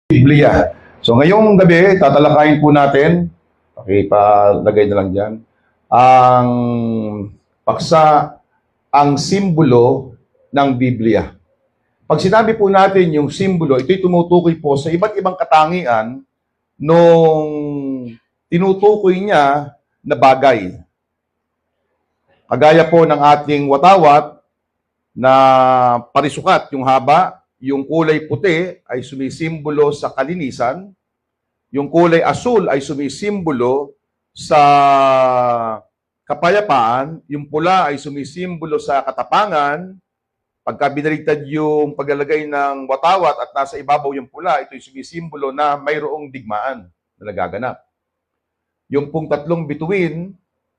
Biblia. So ngayong gabi, tatalakayin po natin, pakipalagay na lang dyan, ang paksa, ang simbolo ng Biblia. Pag sinabi po natin yung simbolo, ito'y tumutukoy po sa iba't ibang katangian nung tinutukoy niya na bagay. Kagaya po ng ating watawat na parisukat, yung haba, yung kulay puti ay sumisimbolo sa kalinisan, yung kulay asul ay sumisimbolo sa kapayapaan, yung pula ay sumisimbolo sa katapangan. Pagka binaligtad yung paglalagay ng watawat at nasa ibabaw yung pula, ito'y sumisimbolo na mayroong digmaan na nagaganap. Yung pong tatlong bituin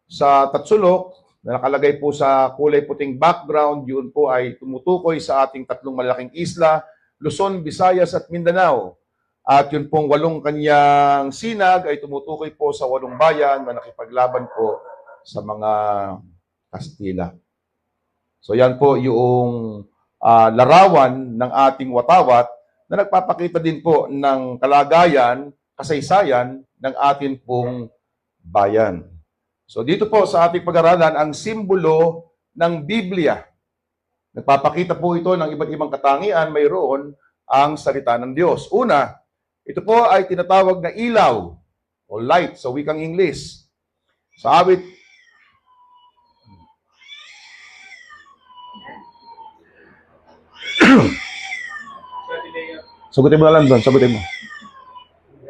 sa tatsulok, na nakalagay po sa kulay puting background, yun po ay tumutukoy sa ating tatlong malaking isla, Luzon, Visayas at Mindanao. At yun pong 8 kanyang sinag ay tumutukoy po sa 8 bayan na nakipaglaban po sa mga Kastila. So yan po yung larawan ng ating watawat na nagpapakita din po ng kalagayan, kasaysayan ng ating pong bayan. So dito po sa ating pag-aralan, ang simbolo ng Biblia. Nagpapakita po ito ng iba't ibang katangian, mayroon ang salita ng Diyos. Una, ito po ay tinatawag na ilaw o light sa wikang English. Sa awit Sagutin mo na lang doon, sagutin mo.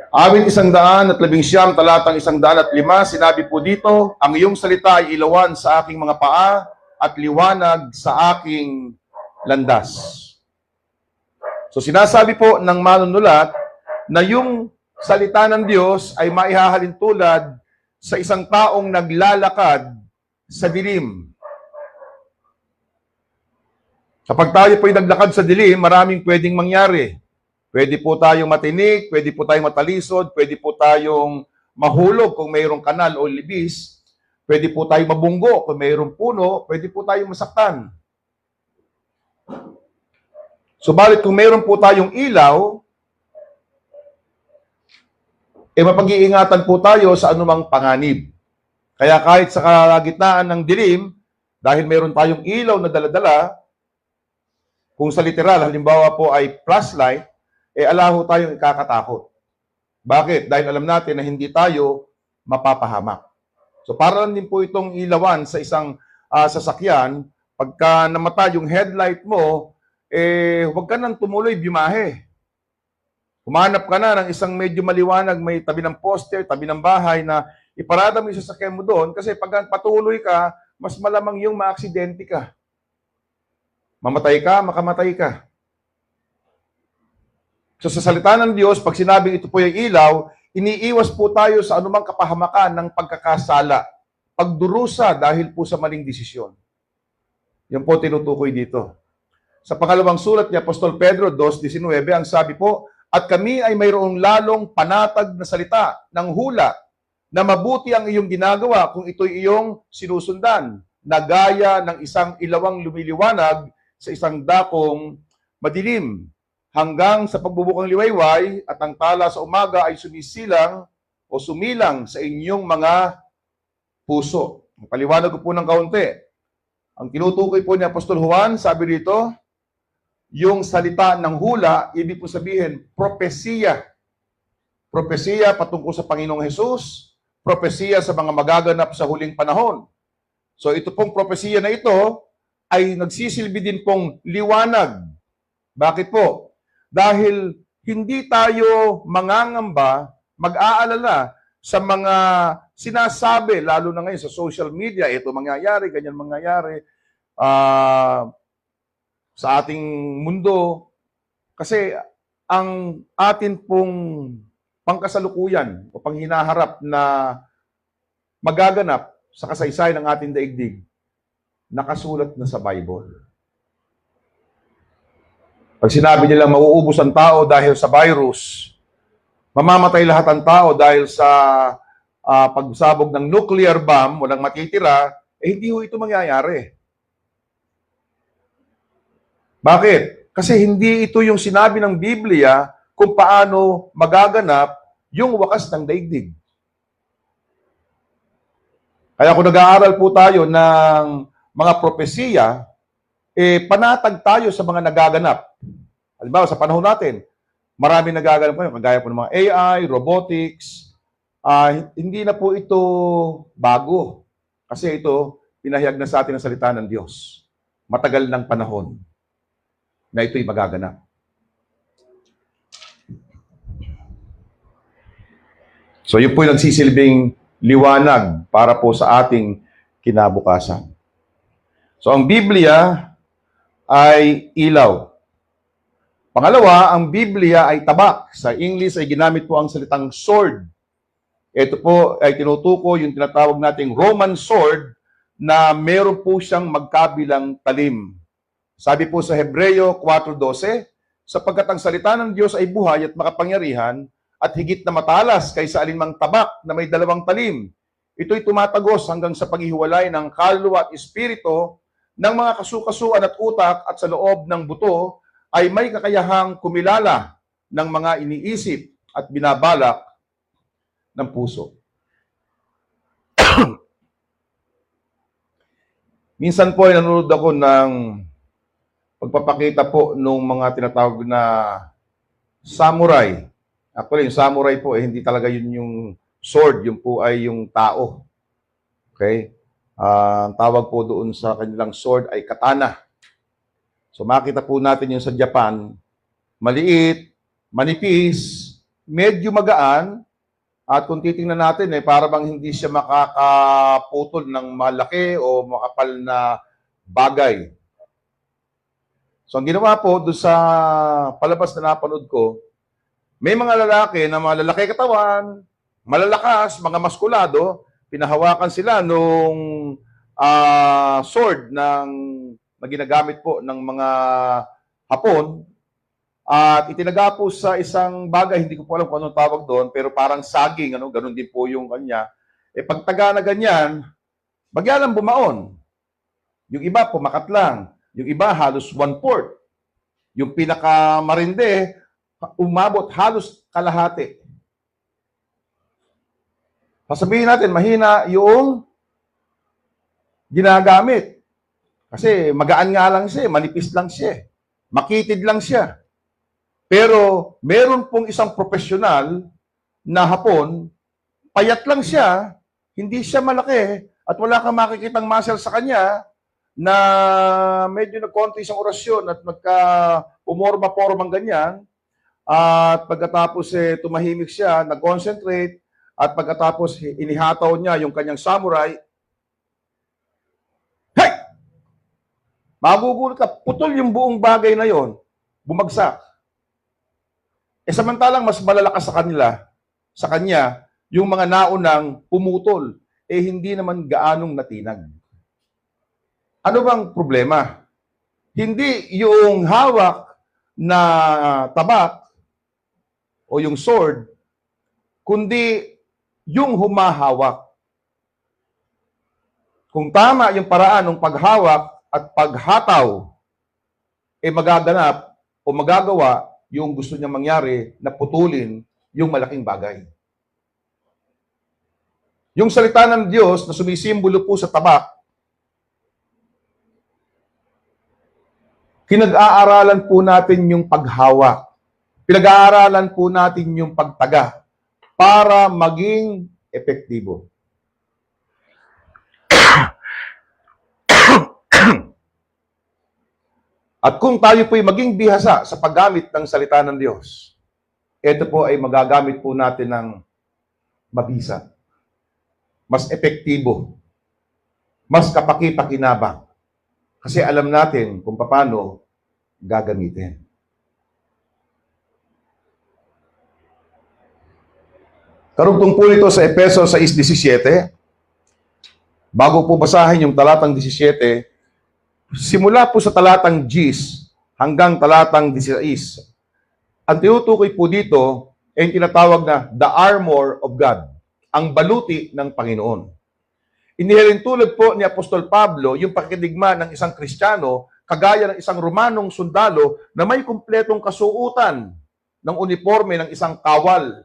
Awit 119, talatang 105, sinabi po dito, ang iyong salita ay ilawan sa aking mga paa at liwanag sa aking landas. So sinasabi po ng manunulat na yung salita ng Diyos ay maihahalin tulad sa isang taong naglalakad sa dilim. Kapag tayo po'y naglakad sa dilim, maraming pwedeng mangyari. Pwede po tayong matinik, pwede po tayong matalisod, pwede po tayong mahulog kung mayroong kanal o libis, pwede po tayong mabunggo kung mayroong puno, pwede po tayong masaktan. Subalit kung mayroon po tayong ilaw, mapag-iingatan po tayo sa anumang panganib. Kaya kahit sa kalagitnaan ng dilim, dahil mayroon tayong ilaw na dala-dala, kung sa literal, halimbawa po ay flashlight, alaho tayong ikakatakot. Bakit? Dahil alam natin na hindi tayo mapapahamak. So para lang din po itong ilawan sa isang sasakyan, pagka namatay yung headlight mo, huwag ka nang tumuloy bimahe. Humanap ka na ng isang medyo maliwanag, may tabi ng poste, tabi ng bahay na iparada mo yung sasakyan mo doon kasi pag patuloy ka, mas malamang yung maaksidente ka. Mamatay ka, makamatay ka. So sa salita ng Diyos, pag sinabing ito po yung ilaw, iniiwas po tayo sa anumang kapahamakan ng pagkakasala, pagdurusa dahil po sa maling desisyon. Yan po tinutukoy dito. Sa pangalawang sulat ni Apostol Pedro 2:19, ang sabi po, at kami ay mayroong lalong panatag na salita ng hula na mabuti ang iyong ginagawa kung ito'y iyong sinusundan, na gaya ng isang ilawang lumiliwanag sa isang dakong madilim, hanggang sa pagbubukang liwayway at ang tala sa umaga ay sumisilang o sumilang sa inyong mga puso. Paliwanag ko po ng kaunti. Ang tinutukoy po ni Apostol Juan, sabi dito, yung salita ng hula, ibig po sabihin, propesiya. Propesiya patungkol sa Panginoong Hesus, propesiya sa mga magaganap sa huling panahon. So ito pong propesiya na ito ay nagsisilbi din pong liwanag. Bakit po? Dahil hindi tayo mangangamba, mag-aalala sa mga sinasabi, lalo na ngayon sa social media, ito mangyayari, ganyan mangyayari, sa ating mundo. Kasi ang atin pong pangkasalukuyan o panghinaharap na magaganap sa kasaysayan ng ating daigdig, nakasulat na sa Bible. Pag sinabi nila mauubos ang tao dahil sa virus, mamamatay lahat ang tao dahil sa pagsabog ng nuclear bomb, walang matitira, hindi ho ito mangyayari. Bakit? Kasi hindi ito yung sinabi ng Biblia kung paano magaganap yung wakas ng daigdig. Kaya kung nag-aaral po tayo ng mga propesiya, panatag tayo sa mga nagaganap. Halimbawa, sa panahon natin, marami nagaganap ngayon, kagaya po ng mga AI, robotics. Hindi na po ito bago. Kasi ito, pinahayag na sa atin ang salita ng Diyos. Matagal ng panahon na ito'y magaganap. So, yun po yung nagsisilbing liwanag para po sa ating kinabukasan. So, ang Biblia ay ilaw. Pangalawa, ang Biblia ay tabak. Sa English ay ginamit po ang salitang sword. Ito po ay tinutuko yung tinatawag nating Roman sword na meron po siyang magkabilang talim. Sabi po sa Hebreo 4:12, sapagkat ang salita ng Diyos ay buhay at makapangyarihan at higit na matalas kaysa alinmang tabak na may dalawang talim. Ito'y tumatagos hanggang sa paghihiwalay ng kaluluwa at espiritu ng mga kasukasuan at utak at sa loob ng buto ay may kakayahang kumilala ng mga iniisip at binabalak ng puso. Minsan po ay nanonood ako ng pagpapakita po ng mga tinatawag na samurai. Actually, yung samurai po, hindi talaga yun yung sword, yun po ay yung tao. Okay? Ang tawag po doon sa kanilang sword ay katana. So makita po natin yung sa Japan, maliit, manipis, medyo magaan, at kung titingnan natin, para bang hindi siya makakaputol ng malaki o makapal na bagay. So ang ginawa po doon sa palabas na napanood ko, may mga lalaki na malalaki katawan, malalakas, mga maskulado, pinahawakan sila nung sword na ginagamit po ng mga Hapon at itinaga po sa isang bagay, hindi ko po alam kung anong tawag doon, pero parang saging, ganun din po yung kanya. Pagtaga na ganyan, bagyalang bumaon. Yung iba, pumakat lang. Yung iba, halos 1/4. Yung pinakamarinde, umabot halos kalahati. Sasabihin natin, mahina yung ginagamit. Kasi magaan nga lang siya, manipis lang siya, makitid lang siya. Pero meron pong isang profesional na Hapon, payat lang siya, hindi siya malaki, at wala kang makikitang muscle sa kanya na medyo nagkonti isang orasyon at magka-umorma-pormang ganyan. At pagkatapos tumahimik siya, nag-concentrate, at pagkatapos inihataw niya yung kanyang samurai, hey! Magugulat ka, putol yung buong bagay na yon, bumagsak. Samantalang mas malalakas sa kanya, yung mga naunang pumutol, hindi naman gaanong natinag. Ano bang problema? Hindi yung hawak na tabak o yung sword, kundi yung humahawak. Kung tama yung paraan ng paghawak at paghataw, magaganap o magagawa yung gusto niya mangyari na putulin yung malaking bagay. Yung salita ng Diyos na sumisimbolo po sa tabak, kinag-aaralan po natin yung paghawak. Pinag-aaralan po natin yung pagtaga para maging epektibo. At kung tayo po'y maging bihasa sa paggamit ng salita ng Diyos, ito po ay magagamit po natin ng mabisa, mas epektibo, mas kapaki-pakinabang. Kasi alam natin kung paano gagamitin. Karugtong po nito sa Efeso 6:17. Bago po basahin yung talatang 17, simula po sa talatang 10 hanggang talatang 16. Ang tinutukoy po dito ay tinatawag na the armor of God, ang baluti ng Panginoon. Inihalintulad po ni Apostol Pablo yung pakidigma ng isang Kristiyano kagaya ng isang Romanong sundalo na may kumpletong kasuotan ng uniforme ng isang kawal.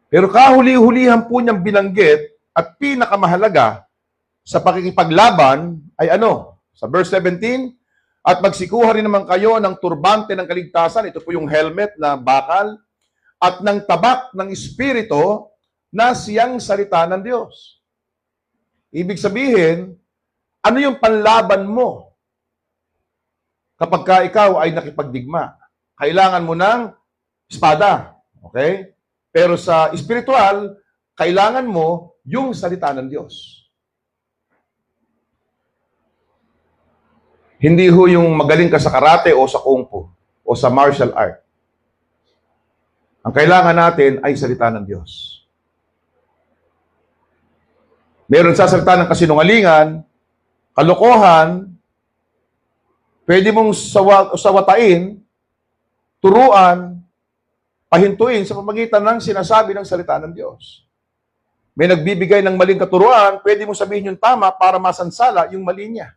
Pero kahuli-hulihan po niyang binanggit at pinakamahalaga sa pakikipaglaban ay ano? Sa verse 17, at magsikuha rin naman kayo ng turbante ng kaligtasan, ito po yung helmet na bakal, at ng tabak ng Espiritu na siyang salita ng Diyos. Ibig sabihin, ano yung panlaban mo kapag ka ikaw ay nakipagdigma? Kailangan mo ng espada. Okay? Pero sa espiritual, kailangan mo yung salita ng Diyos. Hindi ho yung magaling ka sa karate o sa kung fu o sa martial art. Ang kailangan natin ay salita ng Diyos. Meron sasalita ng kasinungalingan, kalokohan, pwede mong sawatain, turuan, pahintuin sa pamagitan ng sinasabi ng salita ng Diyos. May nagbibigay ng maling katuruan, pwede mong sabihin yung tama para masansala yung mali niya.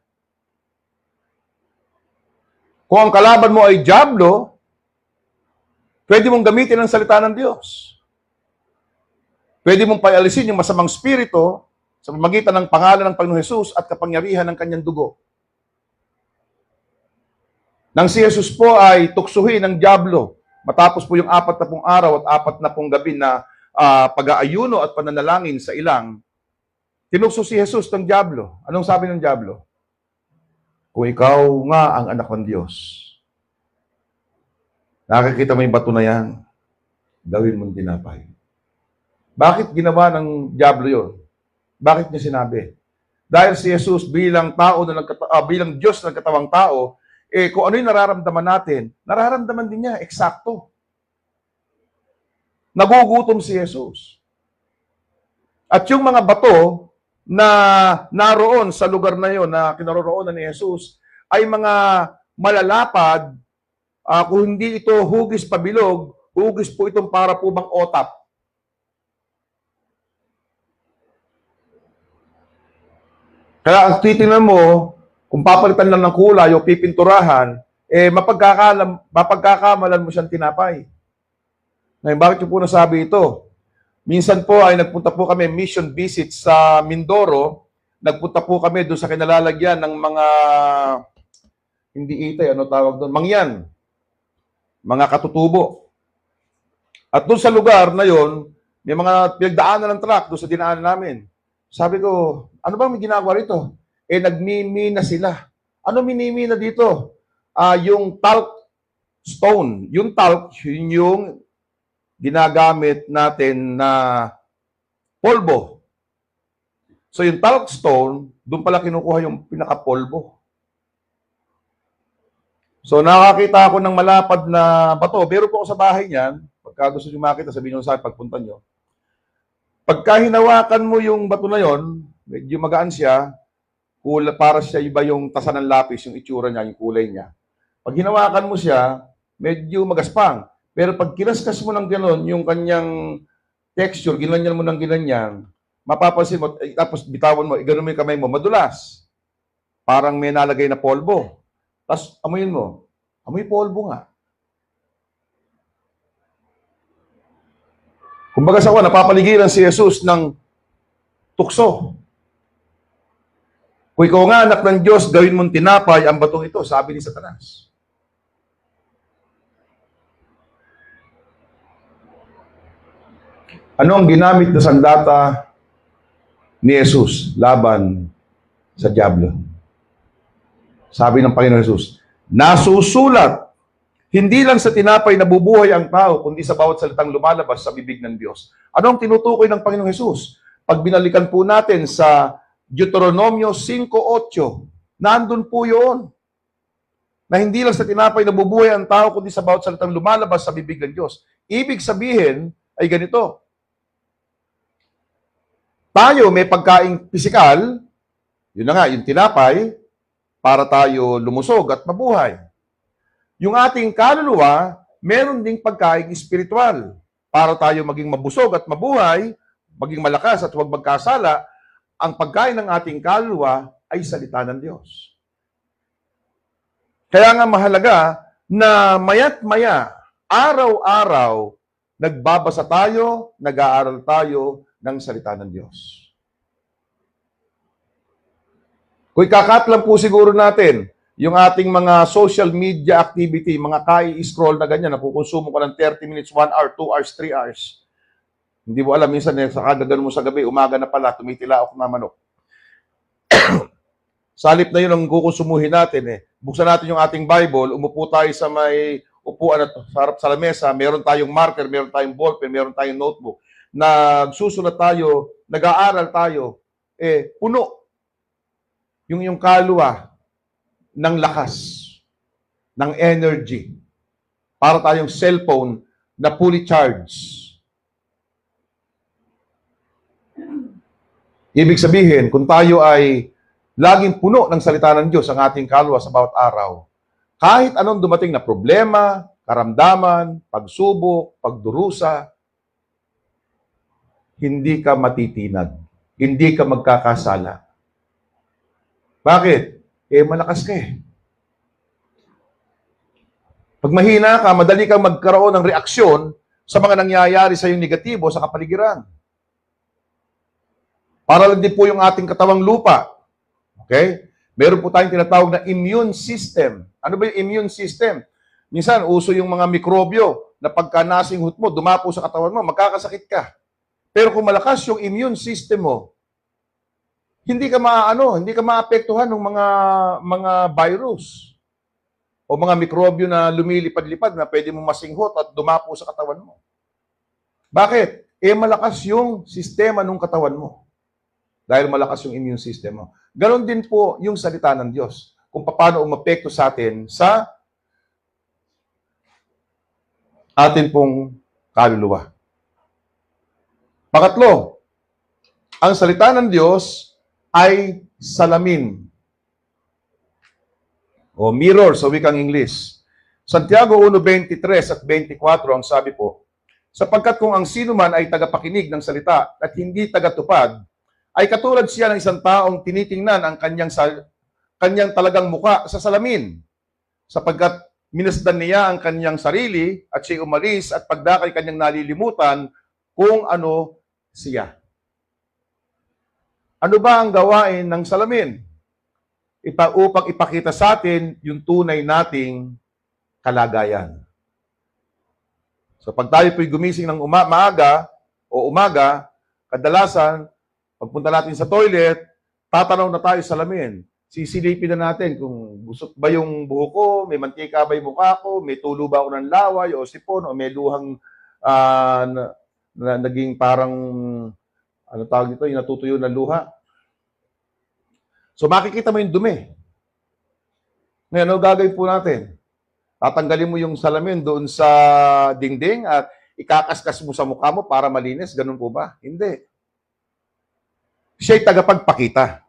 Kung ang kalaban mo ay dyablo, pwede mong gamitin ang salita ng Diyos. Pwede mong paalisin yung masamang spirito sa pamagitan ng pangalan ng Panginoon Hesus at kapangyarihan ng kanyang dugo. Nang si Jesus po ay tuksuhin ng dyablo, matapos po yung 40 araw at 40 gabi na pag-aayuno at pananalangin sa ilang, tinukso si Jesus ng dyablo. Anong sabi ng dyablo? Kung ikaw nga ang anak ng Diyos, nakikita mo yung bato na yan, gawin mong tinapay. Bakit ginawa ng dyablo yun? Bakit niya sinabi? Dahil si Jesus bilang tao na bilang Diyos na katawang tao, kung ano yung nararamdaman natin, nararamdaman din niya, eksakto. Nagugutom si Jesus. At yung mga bato na naroon sa lugar na yon na kinaroroonan ni Jesus ay mga malalapad, kung hindi ito hugis pabilog, hugis po itong para po bang otap. Kaya ang titingnan mo, kung papalitan lang ng kulay o pipinturahan, mapagkakamalan mo siyang tinapay. Ngayon, bakit yung po nasabi ito? Minsan po ay nagpunta po kami mission visit sa Mindoro. Nagpunta po kami doon sa kinalalagyan ng mga, hindi itay, ano tawag doon? Mangyan. Mga katutubo. At doon sa lugar na yon, may mga pinagdaanan ng truck doon sa dinaanan namin. Sabi ko, ano bang may ginagawa rito? Nagmimina sila. Ano minimina dito? Yung talc stone. Yung talc, yun yung ginagamit natin na polvo. So yung talc stone, doon pala kinukuha yung pinaka-polvo. So nakakita ako ng malapad na bato. Pero po ako sa bahay niyan, pagka gusto nyo makita, sabihin nyo sa akin pagpunta nyo. Pagka hinawakan mo yung bato na yon, medyo magaan siya, para siya iba yung tasa ng lapis, yung itsura niya, yung kulay niya. Pag hinawakan mo siya, medyo magaspang. Pero pag kinaskas mo ng gano'n, yung kanyang texture, ginanyan mo ng ginanyan, mapapansin mo, tapos bitawan mo, gano'n mo yung kamay mo, madulas. Parang may nalagay na polvo. Tapos amuyin mo, amoy polvo nga. Kumbaga sa napapaligiran si Jesus ng tukso. Kung ikaw nga anak ng Diyos, gawin mong tinapay ang batong ito, sabi ni Satanas. Ano ang ginamit na sandata ni Jesus laban sa dyablo? Sabi ng Panginoon Jesus, nasusulat, hindi lang sa tinapay nabubuhay ang tao, kundi sa bawat salitang lumalabas sa bibig ng Diyos. Ano ang tinutukoy ng Panginoong Jesus? Pag binalikan po natin sa Deuteronomio 5:8, nandun po yun. Na hindi lang sa tinapay nabubuhay ang tao, kundi sa bawat salitang lumalabas sa bibig ng Diyos. Ibig sabihin ay ganito. Tayo may pagkaing pisikal, yun na nga, yung tinapay, para tayo lumusog at mabuhay. Yung ating kaluluwa, meron ding pagkaing espiritual para tayo maging mabusog at mabuhay, maging malakas at huwag magkasala. Ang pagkain ng ating kaluluwa ay salita ng Diyos. Kaya nga mahalaga na maya't maya, araw-araw, nagbabasa tayo, nag-aaral tayo ng salita ng Diyos. Kung ikakat lang po siguro natin, yung ating mga social media activity, mga kai-scroll na ganyan, nakukonsumo ka ng 30 minutes, 1 hour, 2 hours, 3 hours. Hindi mo alam, minsan sa kagagano mo sa gabi, umaga na pala, tumitilaok na manok. Salip na yun ang kukonsumuhin natin eh. Buksan natin yung ating Bible, umupo tayo sa may upuan at harap sa lamesa, meron tayong marker, meron tayong ballpen, meron tayong notebook. Nagsusulat tayo, nag-aaral tayo, puno yung kaluluwa ng lakas, ng energy, para tayong cellphone na fully charged. Ibig sabihin, kung tayo ay laging puno ng salita ng Diyos ang ating kaluluwa sa bawat araw, kahit anong dumating na problema, karamdaman, pagsubok, pagdurusa, hindi ka matitinag, hindi ka magkakasala. Bakit? Malakas ka eh. Pag mahina ka, madali kang magkaroon ng reaksyon sa mga nangyayari sa iyong negatibo sa kapaligiran. Para lang din po yung ating katawang lupa. Okay? Meron po tayong tinatawag na immune system. Ano ba yung immune system? Minsan, uso yung mga mikrobyo na pagka nasinghot mo, dumapo sa katawan mo, magkakasakit ka. Pero kung malakas yung immune system mo, hindi ka maapektuhan ng mga virus o mga mikrobyo na lumilipad-lipad na pwede mo masinghot at dumapo sa katawan mo. Bakit? Malakas yung sistema ng katawan mo. Dahil malakas yung immune system mo. Ganon din po yung salita ng Diyos. Kung paano umapekto sa atin sa atin pong kaluluwa. Pangatlo, ang salita ng Diyos ay salamin o mirror sa wikang English. Santiago 1:23 at 24 ang sabi po, sapagkat kung ang sino man ay tagapakinig ng salita at hindi tagatupad, ay katulad siya ng isang taong tinitingnan ang kanyang talagang muka sa salamin, sapagkat minasdan niya ang kanyang sarili at siya umalis at pagdakay kanyang nalilimutan kung ano siya. Ano ba ang gawain ng salamin? Upang ipakita sa atin yung tunay nating kalagayan. So pag tayo po'y gumising ng umaga, kadalasan, pagpunta natin sa toilet, tatanaw na tayo sa salamin. Sisilipin na natin kung gusot ba yung buhok ko, may mantika ba yung mukha ko, may tulo ba ako ng laway o sipon, o may luhang naging parang ano tawag dito, yung natutuyo na luha. So makikita mo yung dumi. Ngayon, ano gagawin po natin? Tatanggalin mo yung salamin doon sa dingding at ikakaskas mo sa mukha mo para malinis. Ganun po ba? Hindi. Siya'y tagapagpakita.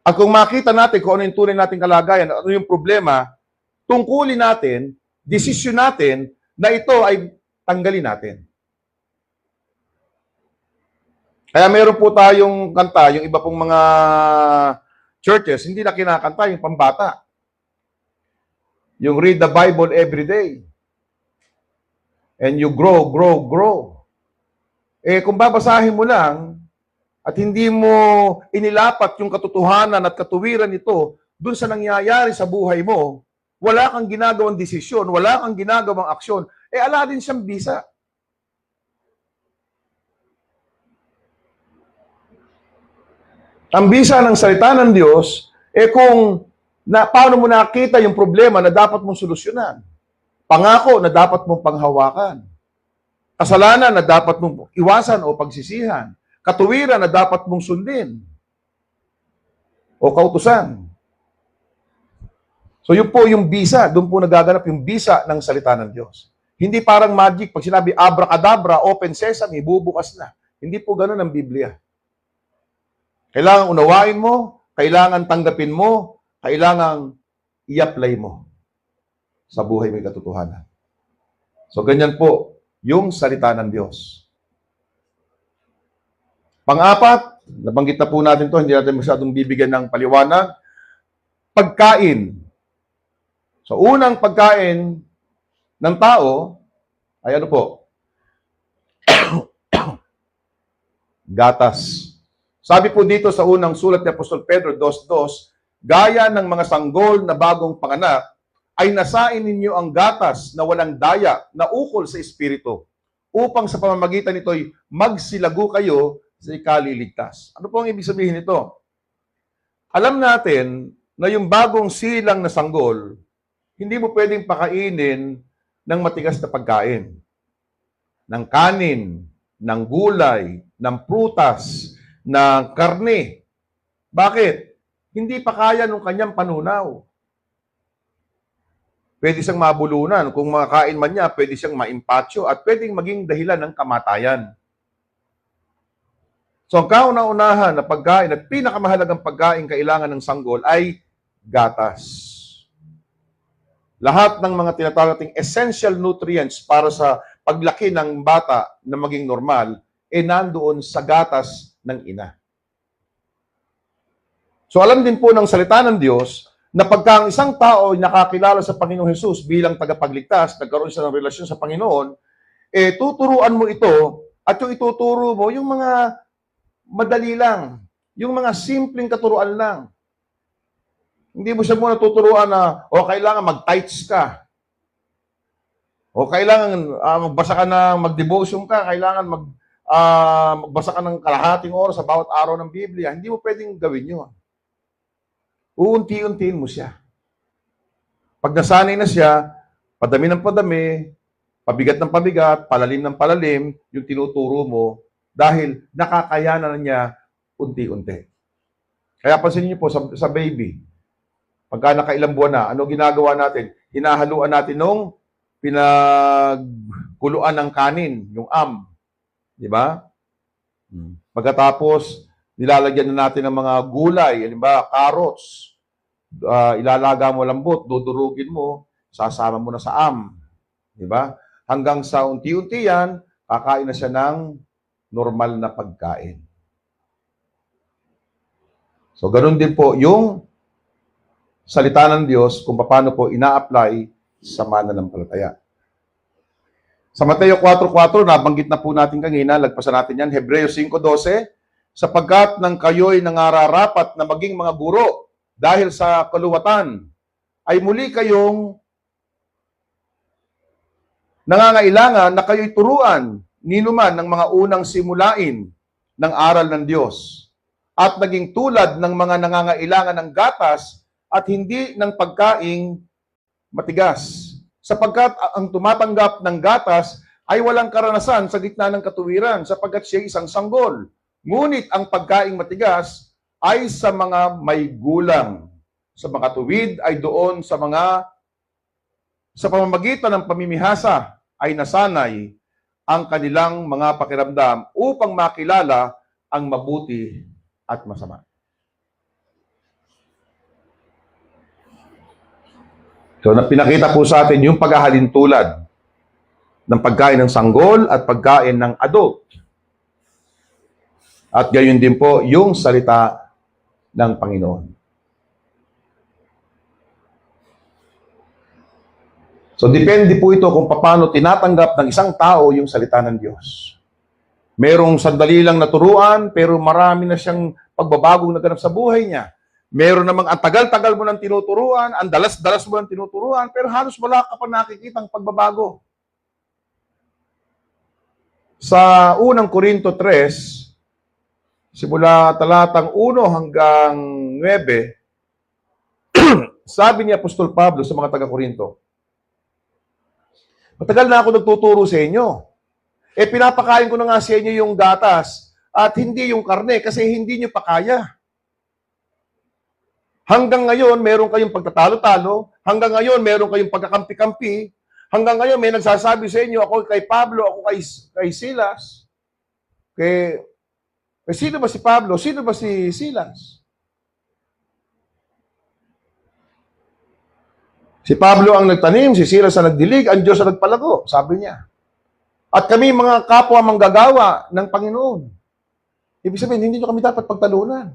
At kung makita natin kung ano yung tunay nating kalagayan, ano yung problema, tungkulin natin, desisyon natin na ito ay tanggalin natin. Kaya meron po tayong kanta, yung iba pong mga churches, hindi na kinakanta yung pambata. Yung read the Bible every day. And you grow, grow, grow. Kung babasahin mo lang, at hindi mo inilapat yung katotohanan at katuwiran nito dun sa nangyayari sa buhay mo, wala kang ginagawang desisyon, wala kang ginagawang aksyon, ala din siyang bisa. Ang bisa ng salita ng Diyos, paano mo nakita yung problema na dapat mong solusyonan? Pangako na dapat mong panghawakan. Kasalanan na dapat mong iwasan o pagsisihan. Katuwiran na dapat mong sundin. O kautusan. So yun po yung bisa, doon po nagaganap yung bisa ng salita ng Diyos. Hindi parang magic, pag sinabi abracadabra, open sesame, bubukas na. Hindi po ganun ang Biblia. Kailangan unawain mo, kailangan tanggapin mo, kailangan i-apply mo sa buhay may katotohanan. So ganyan po yung salita ng Diyos. Pang-apat, nabanggit na po natin to, hindi natin masyadong bibigyan ng paliwanag, pagkain. So, unang pagkain ng tao ay ano po? Gatas. Sabi po dito sa unang sulat ni Apostol Pedro 2:2, gaya ng mga sanggol na bagong panganak, ay nasain ninyo ang gatas na walang daya na ukol sa Espiritu, upang sa pamamagitan nito'y magsilago kayo sa ikaliligtas. Ano po ang ibig sabihin nito? Alam natin na yung bagong silang na sanggol, hindi mo pwedeng pakainin ng matigas na pagkain. Ng kanin, ng gulay, ng prutas, ng karne. Bakit? Hindi pa kaya nung kanyang panunaw. Pwede siyang mabulunan. Kung makakain man niya, pwede siyang maimpatyo at pwedeng maging dahilan ng kamatayan. So, ang kauna-unahan na pagkain at pinakamahalagang pagkain kailangan ng sanggol ay gatas. Lahat ng mga tinatawag nating essential nutrients para sa paglaki ng bata na maging normal, nandoon sa gatas ng ina. So alam din po ng salita ng Diyos na pagka ang isang tao ay nakakilala sa Panginoong Hesus bilang tagapagligtas, nagkaroon siya ng relasyon sa Panginoon, tuturuan mo ito at yung ituturo mo, yung mga madali lang, yung mga simpleng katuruan lang. Hindi mo siya muna tuturuan na, kailangan mag-tights ka. O kailangan magbasa ka ng mag-devotion ka, kailangan magbasa ka ng kalahating oras sa bawat araw ng Biblia. Hindi mo pwedeng gawin yun. Uunti-untiin mo siya. Pag nasanay na siya, padami ng padami, pabigat ng pabigat, palalim ng palalim, yung tinuturo mo, dahil nakakayanan na niya unti-unti. Kaya pansinin niyo po sa baby, pagka nakailang buwan na, ano ginagawa natin? Hinahaluan natin nung pinagkuluan ng kanin, yung di ba? Pagkatapos, nilalagyan na natin ng mga gulay, halimbawa, carrots, ilalaga mo lambot, dudurugin mo, sasama mo na sa di ba? Hanggang sa unti-unti yan, kakain na siya ng normal na pagkain. So, ganun din po yung salita ng Diyos kung paano po ina-apply sa mananampalataya. Sa Mateo 4:4, nabanggit na po natin kanina, lagpasan natin yan, Hebreo 5:12, sapagkat nang kayo'y nangararapat na maging mga guro dahil sa kaluwatan, ay muli kayong nangangailangan na kayo'y turuan ninuman ng mga unang simulain ng aral ng Diyos at naging tulad ng mga nangangailangan ng gatas at hindi ng pagkaing matigas. Sapagkat ang tumatanggap ng gatas ay walang karanasan sa gitna ng katuwiran sapagkat siya isang sanggol. Ngunit ang pagkaing matigas ay sa mga may gulang. Sa mga tuwid ay doon sa pamamagitan ng pamimihasa ay nasanay ang kanilang mga pakiramdam upang makilala ang mabuti at masama. So, pinakita po sa atin yung paghahalin tulad ng pagkain ng sanggol at pagkain ng adult. At gayon din po yung salita ng Panginoon. So, depende po ito kung paano tinatanggap ng isang tao yung salita ng Diyos. Merong sandali lang naturuan, pero marami na siyang pagbabagong naganap sa buhay niya. Meron namang ang tagal-tagal mo nang tinuturuan, ang dalas-dalas mo nang tinuturuan, pero halos wala ka pa nakikitang pagbabago. Sa unang Korinto 3, simula talatang 1 hanggang 9, sabi ni Apostol Pablo sa mga taga-Korinto, matagal na ako nagtuturo sa inyo. Pinapakain ko na nga sa inyo yung gatas at hindi yung karne kasi hindi nyo pa kaya. Hanggang ngayon, meron kayong pagtatalo-talo. Hanggang ngayon, meron kayong pagkakampi-kampi. Hanggang ngayon, may nagsasabi sa inyo, ako kay Pablo, ako kay Silas. Sino ba si Pablo? Sino ba si Silas? Si Pablo ang nagtanim, si Silas ang nagdilig, ang Diyos ang nagpalago, sabi niya. At kami mga kapwa manggagawa ng Panginoon. Ibig sabihin, hindi nyo kami dapat pagtalunan.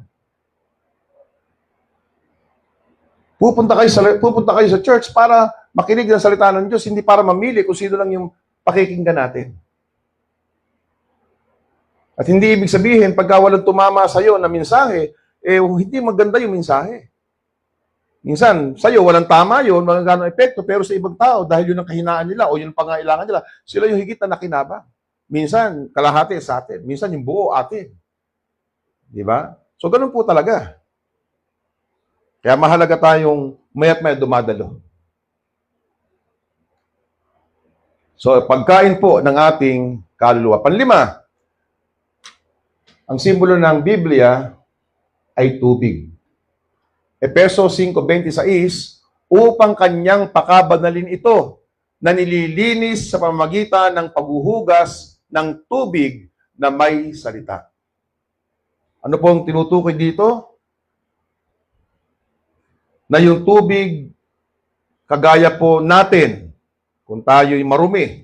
Pupunta kayo sa church para makinig ng salita ng Diyos, hindi para mamili kung sino lang yung pakikinggan natin. At hindi ibig sabihin, pagka walang tumama sa'yo na mensahe, hindi maganda yung mensahe. Minsan, sa'yo, walang tama yun, walang ganong epekto, pero sa ibang tao, dahil yun ang kahinaan nila o yun ang pangailangan nila, sila yung higit na nakinabang. Minsan, kalahati sa atin. Minsan, yung buo atin. Di ba? So, ganun po talaga. Kaya mahalaga tayong mayat may dumadalo. So, pagkain po ng ating kaluluwa. Panlima, ang simbolo ng Biblia ay tubig. Efeso 5:26, upang kanyang pakabanalin ito na nililinis sa pamamagitan ng paghuhugas ng tubig na may salita. Ano pong tinutukoy dito? Na yung tubig, kagaya po natin, kung tayo'y marumi,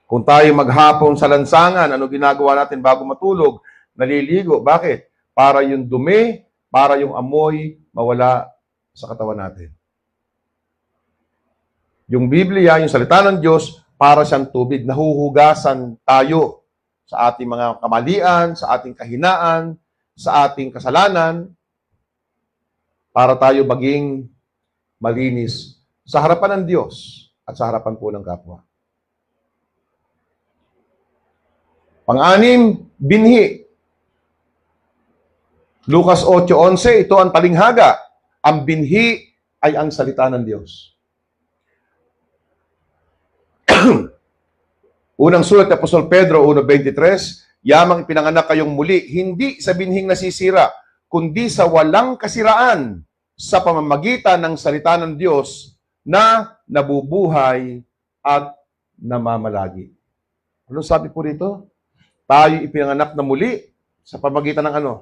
kung tayo maghapon sa lansangan, ano ginagawa natin bago matulog? Naliligo. Bakit? Para yung dumi, para yung amoy mawala sa katawan natin. Yung Biblia, yung salita ng Diyos, para siyang tubig. Nahuhugasan tayo sa ating mga kamalian, sa ating kahinaan, sa ating kasalanan, para tayo maging malinis sa harapan ng Diyos at sa harapan po ng kapwa. Pang-anim, binhi. Lucas 8:11, ito ang talinghaga. Ang binhi ay ang salita ng Diyos. Unang sulat ni Apostol Pedro 1:23, yamang ipinanganak kayong muli, hindi sa binhing nasisira, kundi sa walang kasiraan sa pamamagitan ng salita ng Diyos na nabubuhay at namamalagi. Ano sabi po dito? Tayo ipinanganak na muli sa pamamagitan ng ano?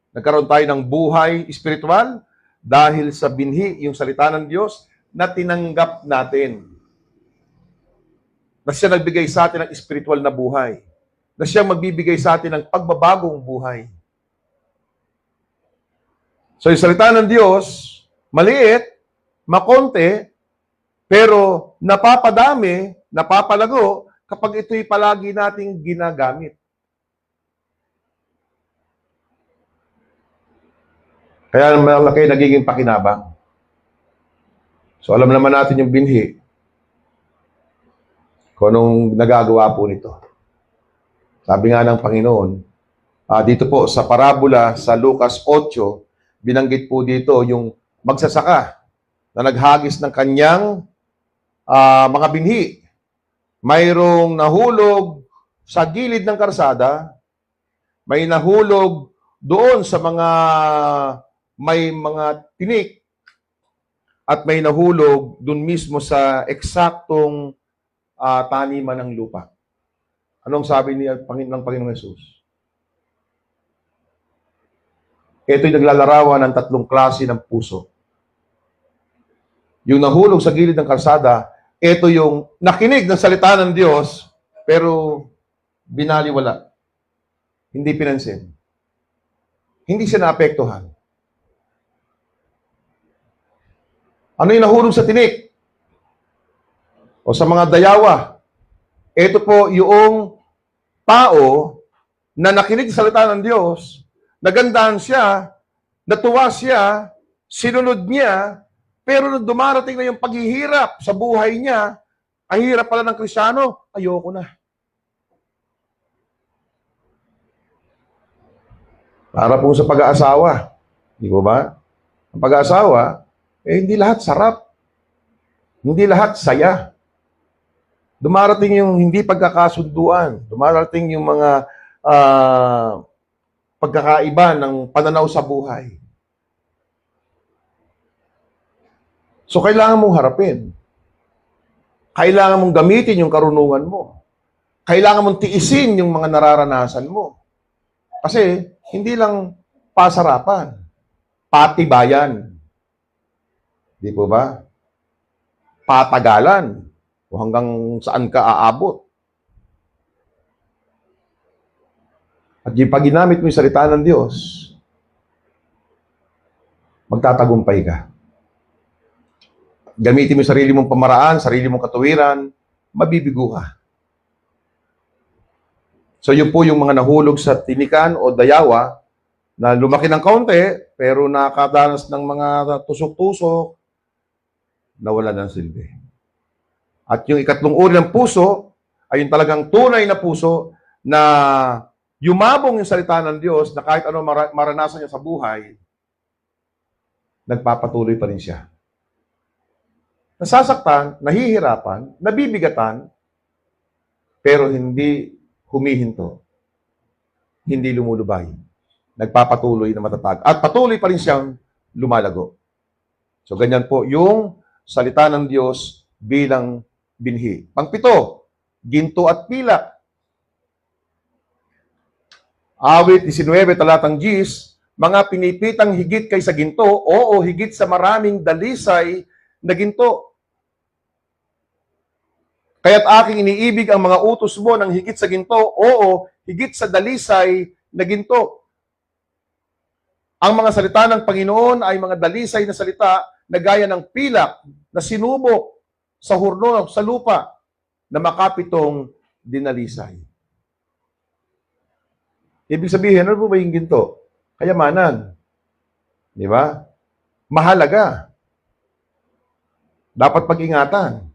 Nagkaroon tayo ng buhay espiritual dahil sa binhi, yung salita ng Diyos na tinanggap natin. Na siya nagbigay sa atin ng espiritual na buhay. Na siya magbibigay sa atin ng pagbabagong buhay. So, yung salita ng Diyos, maliit, makonte, pero napapadami, napapalago, kapag ito'y palagi nating ginagamit. Kaya malaki nagiging pakinabang. So, alam naman natin yung binhi, kung anong nagagawa po nito. Sabi nga ng Panginoon, dito po sa parabola sa Lucas 8, binanggit po dito yung magsasaka na naghagis ng kanyang mga binhi. Mayroong nahulog sa gilid ng karsada, may nahulog doon sa may mga tinik, at may nahulog doon mismo sa eksaktong taniman ng lupa. Anong sabi ng Panginoong Jesus? Ito'y naglalarawan ng tatlong klase ng puso. Yung nahulog sa gilid ng kalsada, ito yung nakinig ng salita ng Diyos, pero binaliwala. Hindi pinansin. Hindi siya naapektuhan. Ano yung nahulog sa tinik? O sa mga dayawa? Ito po yung tao na nakinig sa salita ng Diyos, nagandahan siya, natuwa siya, sinunod niya, pero nung dumarating na yung paghihirap sa buhay niya, ang hirap pala ng Kristiyano, ayoko na. Para po sa pag-aasawa. Di ba ba? Ang pag-aasawa, hindi lahat sarap. Hindi lahat saya. Dumarating yung hindi pagkakasunduan. Dumarating yung mga pagkakaiba ng pananaw sa buhay. So, kailangan mong harapin. Kailangan mong gamitin yung karunungan mo. Kailangan mong tiisin yung mga nararanasan mo. Kasi, hindi lang pasarapan, patibayan. Di po ba? Patagalan. O hanggang saan ka aabot. At yung pag ginamit mo yung salita ng Diyos, magtatagumpay ka. Gamitin mo yung sarili mong pamaraan, sarili mong katuwiran, mabibigo ka. So yun po yung mga nahulog sa tinikan o dayawa na lumaki ng kaunti pero nakadanas ng mga tusok-tusok, nawala ng silbi. At yung ikatlong uri ng puso ay yung talagang tunay na puso na yumabong yung salita ng Diyos na kahit ano maranasan niya sa buhay, nagpapatuloy pa rin siya. Nasasaktan, nahihirapan, nabibigatan, pero hindi humihinto. Hindi lumulubay. Nagpapatuloy na matatag. At patuloy pa rin siyang lumalago. So ganyan po yung salita ng Diyos bilang binhi. Pangpito, ginto at pilak. Awit 19, talatang 10, mga pinipitang higit kaysa ginto, oo, higit sa maraming dalisay na ginto. Kaya't aking iniibig ang mga utos mo ng higit sa ginto, oo, higit sa dalisay na ginto. Ang mga salita ng Panginoon ay mga dalisay na salita na gaya ng pilak na sinubok sa hurno sa lupa na makapitong dinalisay. Ibig sabihin, ano po ba yung ginto? Kayamanan. Di ba? Mahalaga. Dapat pag-ingatan.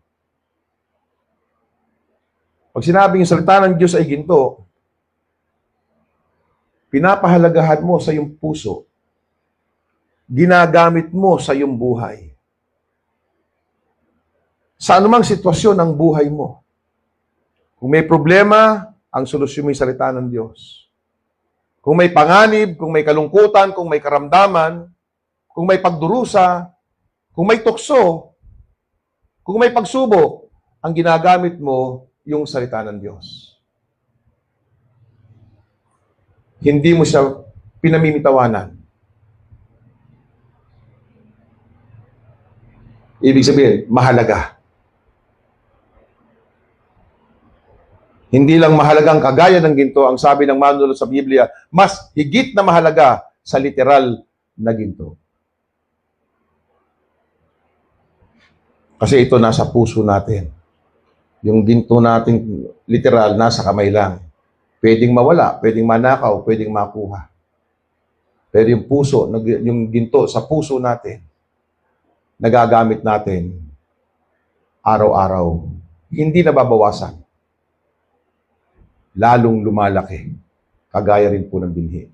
Pag sinabing yung salita ng Diyos ay ginto, pinapahalagahan mo sa iyong puso. Ginagamit mo sa iyong buhay. Sa anumang sitwasyon ng buhay mo. Kung may problema, ang solusyon mo yung salita ng Diyos. Kung may panganib, kung may kalungkutan, kung may karamdaman, kung may pagdurusa, kung may tukso, kung may pagsubok, ang ginagamit mo yung salita ng Diyos. Hindi mo siya pinamimitawanan. Ibig sabihin, mahalaga. Hindi lang mahalagang kagaya ng ginto, ang sabi ng manunulat sa Biblia, mas higit na mahalaga sa literal na ginto. Kasi ito nasa puso natin. Yung ginto natin, literal, nasa kamay lang. Pwedeng mawala, pwedeng manakaw, pwedeng makuha. Pero yung puso, yung ginto sa puso natin, nagagamit natin araw-araw. Hindi nababawasan. Lalong lumalaki. Kagaya rin po ng binhi.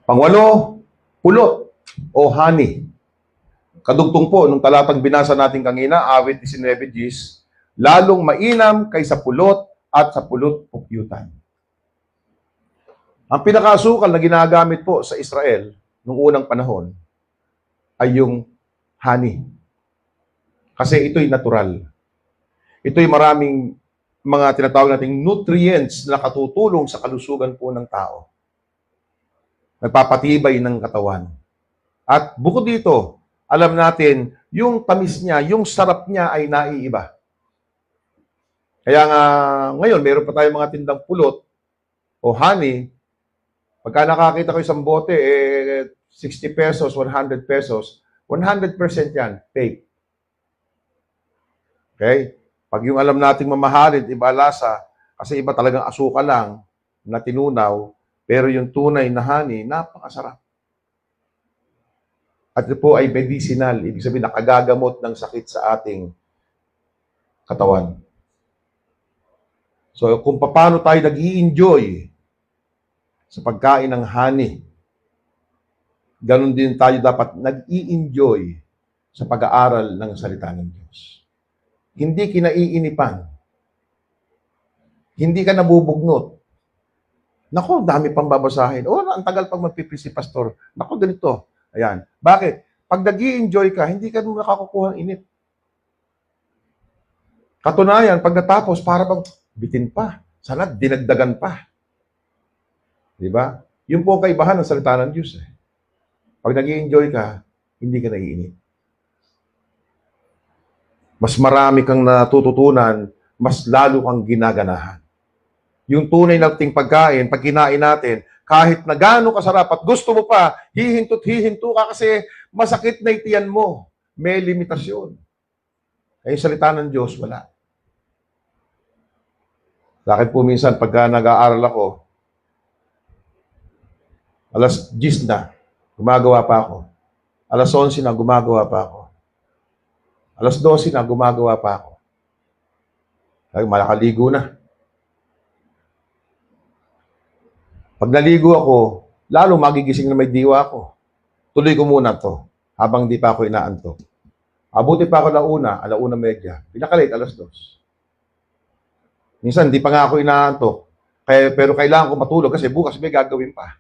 Pangwalo, pulot o honey. Kadugtong po, nung talatang binasa natin kanina, awit 19, lalong mainam kaysa pulot at sa pulot pukyutan. Ang pinakasukal na ginagamit po sa Israel nung unang panahon ay yung honey. Kasi ito'y natural. Ito'y maraming mga tinatawag nating nutrients na katutulong sa kalusugan po ng tao. Nagpapatibay ng katawan. At bukod dito, alam natin, yung tamis niya, yung sarap niya ay naiiba. Kaya nga, ngayon, meron pa tayong mga tindang pulot o honey. Pagka nakakita ko isang bote, 60 pesos, 100 pesos, 100% yan, fake. Okay? Pag yung alam nating mamahalin, iba lasa, kasi iba talagang asukal lang na tinunaw, pero yung tunay na honey, napakasarap. At ito po ay medicinal, ibig sabihin nakagagamot ng sakit sa ating katawan. So kung paano tayo nag-i-enjoy sa pagkain ng honey, ganun din tayo dapat nag-i-enjoy sa pag-aaral ng salita ng Diyos. Hindi kinaiinipan. Hindi ka nabubugnot. Nako, dami pang babasahin. Ang tagal pang magpipisi, pastor. Nako, ganito. Ayan. Bakit? Pag nag-i-enjoy ka, hindi ka nakakukuha ng init. Katunayan, pag natapos, para bang bitin pa. Sana dinagdagan pa. Di ba? Yun po ang kaibahan ng salita ng Diyos. Pag nag-i-enjoy ka, hindi ka naiinit. Mas marami kang natututunan, mas lalo kang ginaganahan. Yung tunay nating pagkain, pag kinain natin, kahit na gaano kasarap at gusto mo pa, hihinto ka kasi masakit na itiyan mo. May limitasyon. Ay salita ng Diyos, wala. Sa akin po minsan, pagka nag-aaral ako, alas 10 na, gumagawa pa ako. Alas 11 na, gumagawa pa ako. Alas 12 na, gumagawa pa ako. Ay, malakaligo na. Pag naligo ako, lalo magigising na may diwa ako. Tuloy ko muna to habang di pa ako inaantok. Abuti pa ako alauna medya. Pinakalit, alas 2. Minsan, di pa nga ako inaantok. Pero kailangan ko matulog kasi bukas may gagawin pa.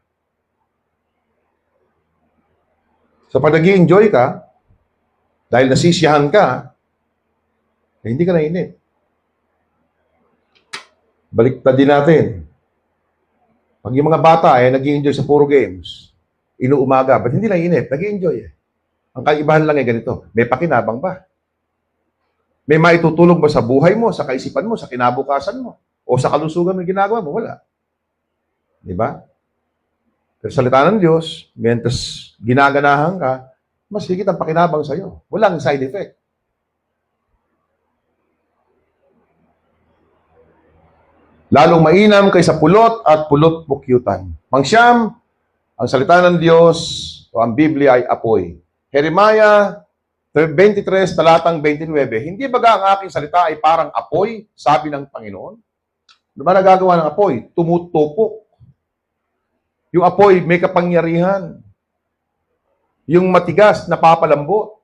So pag nag-i-enjoy ka, dahil nasisiyahan ka, hindi ka nainip. Baliktad din natin. Pag yung mga bata nag-i-enjoy sa puro games, inuumaga, ba't hindi nainip? Nag-i-enjoy Ang kaibahan lang ganito, may pakinabang ba? May maitutulong ba sa buhay mo, sa kaisipan mo, sa kinabukasan mo, o sa kalusugan mo ginagawa mo? Wala. Di ba? Pero salita ng Diyos, mientras ginaganahan ka, mas higit ang pakinabang sa'yo. Walang side effect. Lalong mainam kaysa pulot at pulot-pukyutan. Pangsyam, ang salita ng Diyos o ang Biblia ay apoy. Jeremiah 23, talatang 29, hindi ba ang aking salita ay parang apoy, sabi ng Panginoon? Ano ba nagagawa ng apoy? Tumutupok. Yung apoy may kapangyarihan. Yung matigas, napapalambot.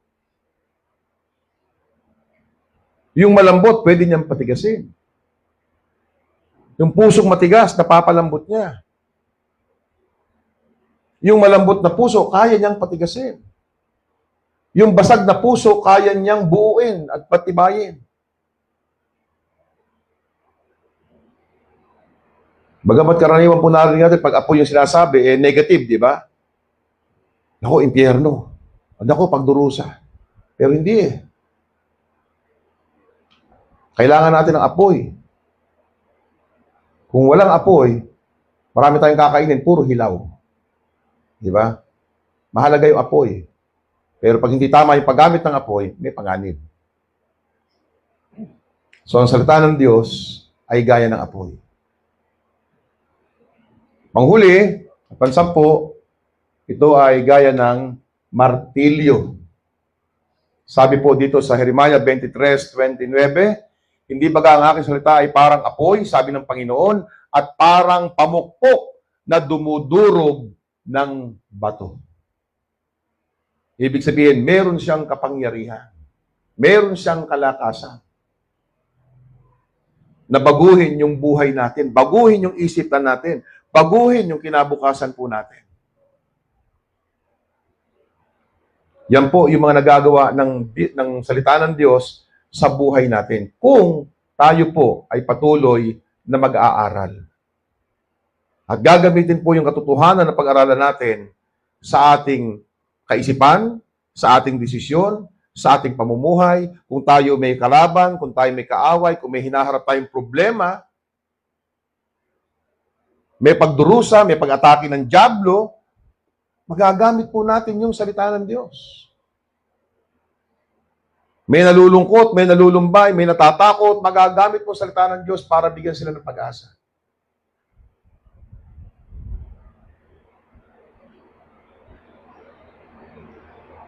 Yung malambot, pwede niyang patigasin. Yung pusong matigas, napapalambot niya. Yung malambot na puso, kaya niyang patigasin. Yung basag na puso, kaya niyang buuin at patibayin. Bagamat karaniwan po narinig natin, pag apoy yung sinasabi, negative, di ba? Naku, impyerno. Naku, pagdurusa. Pero hindi Kailangan natin ng apoy. Kung walang apoy, marami tayong kakainin, puro hilaw. Di ba? Mahalaga yung apoy. Pero pag hindi tama yung paggamit ng apoy, may panganib. So, ang salita ng Diyos ay gaya ng apoy. Panghuli, pansampu, ito ay gaya ng martilyo. Sabi po dito sa Jeremiah 23:29, hindi baga ang aking salita ay parang apoy, sabi ng Panginoon, at parang pamukpok na dumudurog ng bato. Ibig sabihin, meron siyang kapangyarihan. Meron siyang kalakasan. Na baguhin yung buhay natin, baguhin yung isipan natin, baguhin yung kinabukasan po natin. Yan po yung mga nagagawa ng salita ng Diyos sa buhay natin. Kung tayo po ay patuloy na mag-aaral. At gagamitin po yung katotohanan na pag-aralan natin sa ating kaisipan, sa ating desisyon, sa ating pamumuhay, kung tayo may kalaban, kung tayo may kaaway, kung may hinaharap tayong problema, may pagdurusa, may pag-atake ng dyablo, magagamit po natin yung salita ng Diyos. May nalulungkot, may nalulumbay, may natatakot, magagamit po salita ng Diyos para bigyan sila ng pag-asa.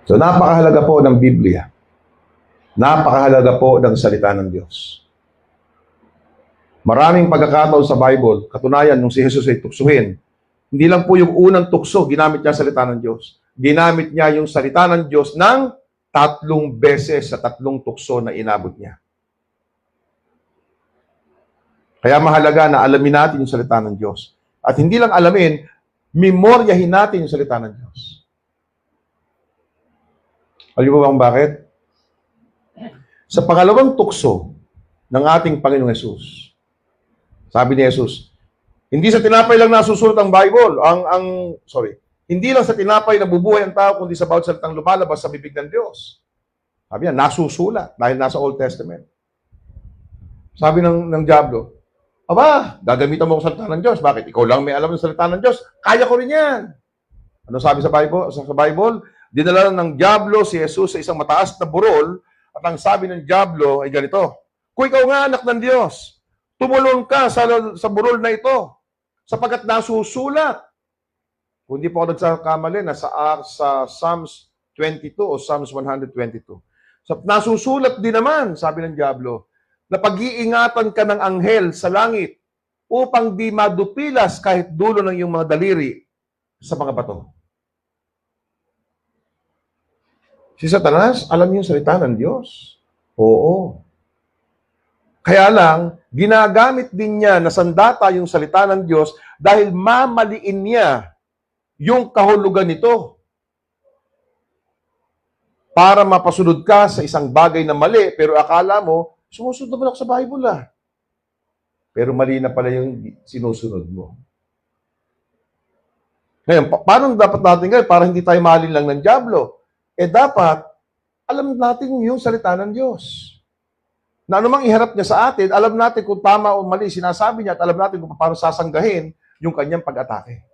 So, napakahalaga po ng Biblia. Napakahalaga po ng salita ng Diyos. Maraming pagkakataon sa Bible, katunayan nung si Jesus ay tuksuhin, hindi lang po yung unang tukso, ginamit niya salita ng Diyos. Ginamit niya yung salita ng Diyos ng 3 beses sa 3 tukso na inabot niya. Kaya mahalaga na alamin natin yung salita ng Diyos. At hindi lang alamin, memoryahin natin yung salita ng Diyos. Alam mo ba kung bakit? Sa pangalawang tukso ng ating Panginoong Hesus, sabi ni Jesus, hindi sa tinapay lang nasusulat ang Bible, hindi lang sa tinapay nabubuhay ang tao, kundi sa bawat salitang lumalabas sa bibig ng Diyos. Sabi niya, nasusulat dahil nasa Old Testament. Sabi ng dyablo, Aba, gagamitan mo ko salita ng Diyos. Bakit? Ikaw lang may alam ng salita ng Diyos. Kaya ko rin yan. Ano sabi sa Bible? Sa Bible, dinala ng diablo si Jesus sa isang mataas na burol at ang sabi ng diablo ay ganito, kung ikaw nga anak ng Diyos, tumulong ka sa burol na ito sapagkat nasusulat. Kung hindi po ako nagsakamali, sa Psalms 22 o Psalms 122. Nasusulat din naman, sabi ng diablo, na pag-iingatan ka ng anghel sa langit upang di madupilas kahit dulo ng iyong mga daliri sa mga bato. Si Satanas, alam niyo yung salita ng Diyos. Oo. Kaya lang, ginagamit din niya na sandata yung salita ng Diyos dahil mamaliin niya yung kahulugan nito. Para mapasunod ka sa isang bagay na mali, pero akala mo, sumusunod naman ako sa Bible Pero mali na pala yung sinusunod mo. Ngayon, paano dapat natin gawin para hindi tayo mahalin lang ng diablo? Dapat, alam natin yung salita ng Diyos. Na anumang iharap niya sa atin, alam natin kung tama o mali sinasabi niya at alam natin kung paano sasanggahin yung kanyang pag-atake.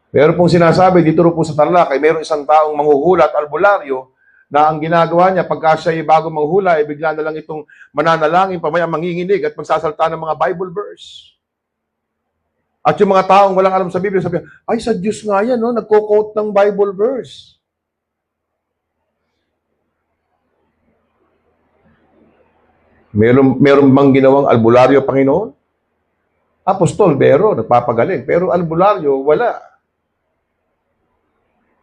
Meron pong sinasabi dito po sa Tarlac, ay meron isang taong manghuhula at albularyo na ang ginagawa niya pagka siya ay bago manghula, ay bigla na lang itong mananalangin, pamaya manginginig at magsasalta ng mga Bible verse. At yung mga taong walang alam sa Biblia, sabi, ay sa Diyos nga yan, no? Nagko-quote ng Bible verse. Meron bang ginawang albularyo, Panginoon? Apostol, pero nagpapagaling. Pero albularyo, wala.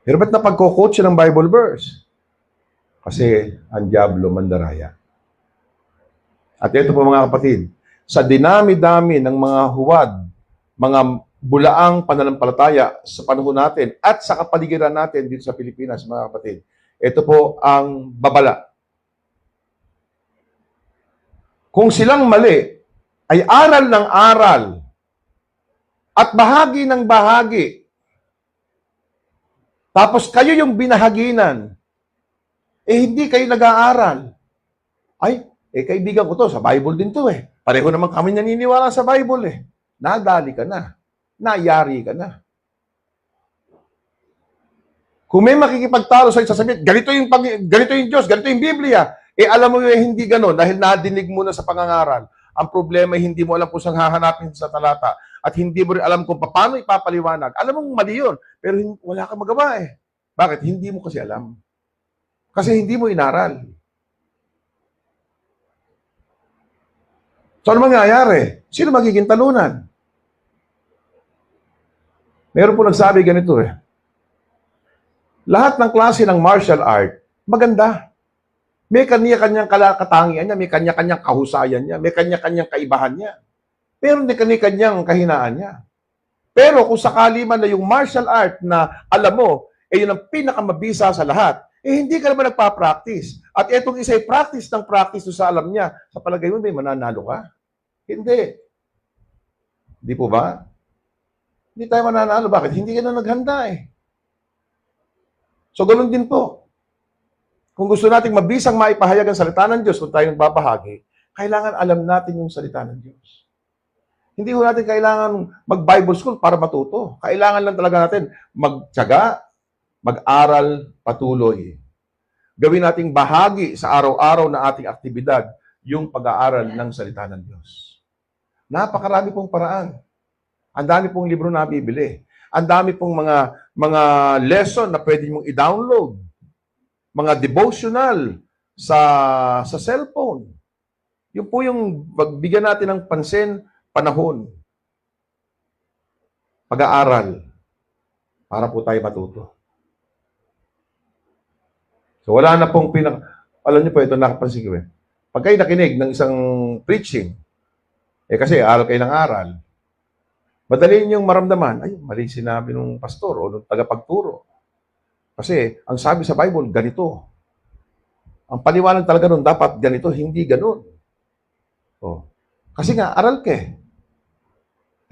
Pero ba't napagko-quote siya ng Bible verse? Kasi ang diablo mandaraya. At ito po mga kapatid, sa dinami-dami ng mga huwad, mga bulaang pananampalataya sa panahon natin at sa kapaligiran natin dito sa Pilipinas, mga kapatid, ito po ang babala. Kung silang mali ay aral ng aral at bahagi ng bahagi, tapos kayo yung binahaginan, hindi kayo nag-aaral. Kaibigan ko to, sa Bible din to Pareho naman kami naniniwala sa Bible Nadali ka na. Nayari ka na. Kung may makikipagtalo sa'yo, sasabihin, ganito yung Diyos, ganito yung Biblia. Alam mo hindi gano'n dahil nadinig mo na sa pangangaral. Ang problema ay hindi mo alam kung saan hahanapin sa talata at hindi mo rin alam kung paano ipapaliwanag. Alam mong mali yun, pero wala kang magawa Bakit? Hindi mo kasi alam. Kasi hindi mo inaral. So, ano mangyayari? Sino magiging talunan? Meron po nagsabi ganito Lahat ng klase ng martial art, maganda. May kanya-kanyang katangian niya, may kanya-kanyang kahusayan niya, may kanya-kanyang kaibahan niya. Pero hindi kanya-kanyang kahinaan niya. Pero kung sakali man na yung martial art na alam mo, yun ang pinakamabisa sa lahat, hindi ka naman nagpa-practice. At etong isa'y practice ng practice sa alam niya, sa palagay mo, may mananalo ka? Hindi. Di po ba? Hindi tayo mananalo. Bakit? Hindi ka na naghanda So, ganun din po. Kung gusto nating mabisang maipahayag ang salita ng Diyos kung tayo nagbabahagi, kailangan alam natin yung salita ng Diyos. Hindi ko natin kailangan mag-Bible school para matuto. Kailangan lang talaga natin magtiyaga, mag-aral, patuloy. Gawin nating bahagi sa araw-araw na ating aktibidad yung pag-aaral ng salita ng Diyos. Napakarami pong paraan. Ang dami pong libro na bibili. Ang dami pong mga lesson na pwede mong i-download. Mga devotional sa cellphone. Yun po yung bigyan natin ng pansin, panahon. Pag-aaral. Para po tayo matuto. So wala na pong alam niyo po, ito nakapansin ko Pag kayo nakinig ng isang preaching, kasi aral kayo ng aral, madali niyong maramdaman, mali sinabi ng pastor o ng tagapagturo. Kasi ang sabi sa Bible, ganito. Ang paliwanag talaga nun, dapat ganito, hindi ganun. Kasi nga, aral ka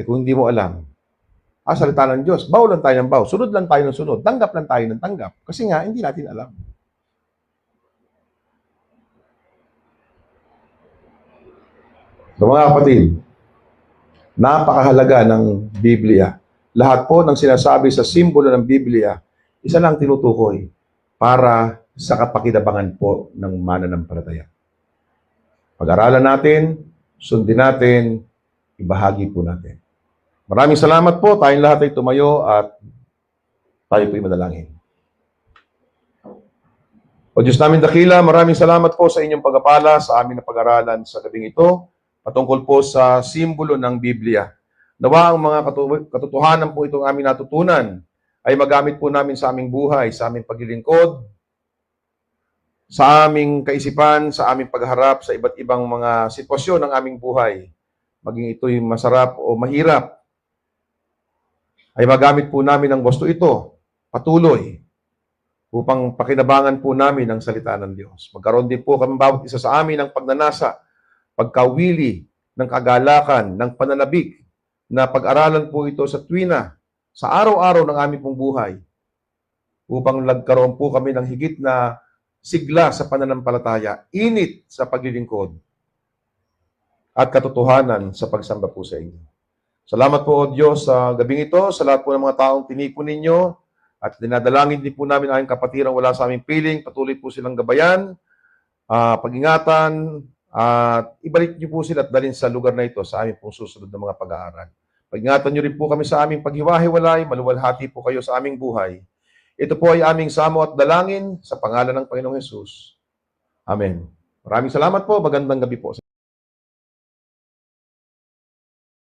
kung hindi mo alam, salita ng Diyos, baw lang tayo ng baw, sunod lang tayo ng sunod, tanggap lang tayo ng tanggap. Kasi nga, hindi natin alam. So mga kapatid, napakahalaga ng Biblia. Lahat po ng sinasabi sa simbolo ng Biblia, isa lang tinutukoy para sa kapakinabangan po ng mananampalataya. Pag-aralan natin, sundin natin, ibahagi po natin. Maraming salamat po. Tayong lahat ay tumayo at tayo po'y manalangin. O Diyos namin dakila, maraming salamat po sa inyong pagpapala sa amin na pag-aralan sa gabing ito patungkol po sa simbolo ng Biblia. Nawa ang mga katotohanan po itong aming natutunan ay magamit po namin sa aming buhay, sa aming paglilingkod, sa aming kaisipan, sa aming pagharap sa iba't ibang mga sitwasyon ng aming buhay. Maging ito'y masarap o mahirap, ay magamit po namin ang gusto ito patuloy upang pakinabangan po namin ang salita ng Diyos. Magkaroon din po kami bawat isa sa amin ng pagnanasa, pagkawili, ng kagalakan, ng pananabik, na pag-aralan po ito sa tuwina, sa araw-araw ng aming pong buhay, upang nagkaroon po kami ng higit na sigla sa pananampalataya, init sa paglilingkod, at katotohanan sa pagsamba po sa inyo. Salamat po, O Diyos, sa gabing ito, sa lahat po ng mga taong tinipon ninyo, at dinadalangin din po namin ang kapatirang wala sa aming piling, patuloy po silang gabayan, pag-ingatan, at ibalik niyo po sila at dalhin sa lugar na ito sa aming pong susunod na mga pag-aaral. Pag-ingatan niyo rin po kami sa aming paghiwa-hiwalay, maluwalhati po kayo sa aming buhay. Ito po ay aming samo at dalangin sa pangalan ng Panginoong Hesus. Amen. Maraming salamat po. Magandang gabi po.